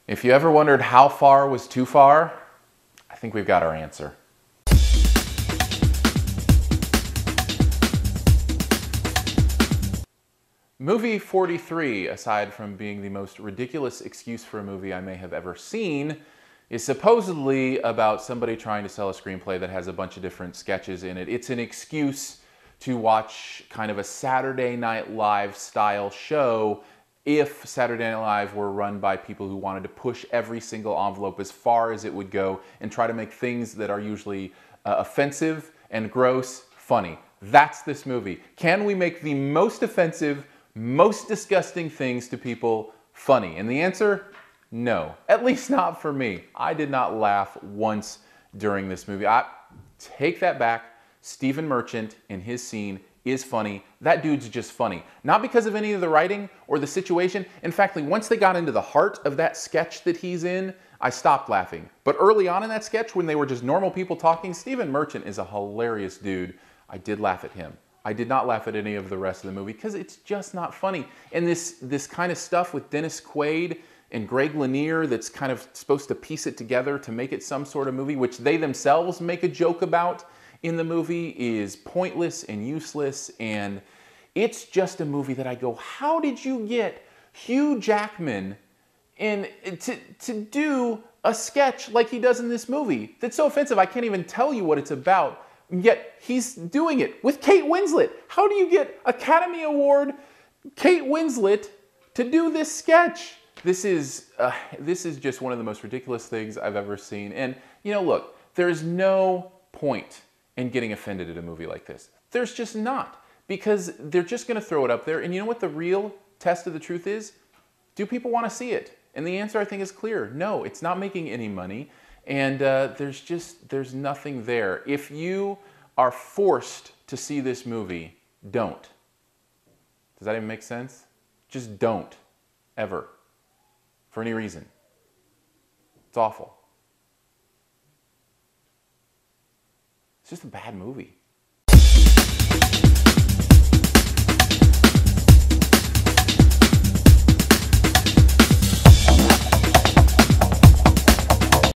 If you ever wondered how far was too far, I think we've got our answer. Movie 43, aside from being the most ridiculous excuse for a movie I may have ever seen, is supposedly about somebody trying to sell a screenplay that has a bunch of different sketches in it. It's an excuse to watch kind of a Saturday Night Live style show if Saturday Night Live were run by people who wanted to push every single envelope as far as it would go and try to make things that are usually offensive and gross funny. That's this movie. Can we make the most offensive, most disgusting things to people funny? And the answer, no. At least not for me. I did not laugh once during this movie. I take that back. Stephen Merchant in his scene is funny. That dude's just funny. Not because of any of the writing or the situation. In fact, once they got into the heart of that sketch that he's in, I stopped laughing. But early on in that sketch, when they were just normal people talking, Stephen Merchant is a hilarious dude. I did laugh at him. I did not laugh at any of the rest of the movie because it's just not funny. And this kind of stuff with Dennis Quaid and Greg Lanier that's kind of supposed to piece it together to make it some sort of movie, which they themselves make a joke about in the movie, is pointless and useless. And it's just a movie that I go, how did you get Hugh Jackman to do a sketch like he does in this movie that's so offensive I can't even tell you what it's about, yet he's doing it with Kate Winslet? How do you get Academy Award Kate Winslet to do this sketch? This is just one of the most ridiculous things I've ever seen. And you know, look, there's no point in getting offended at a movie like this. There's just not, because they're just going to throw it up there. And you know what the real test of the truth is? Do people want to see it? And the answer, I think, is clear. No, it's not making any money. And there's nothing there. If you are forced to see this movie, don't. Does that even make sense? Just don't, ever, for any reason. It's awful. It's just a bad movie.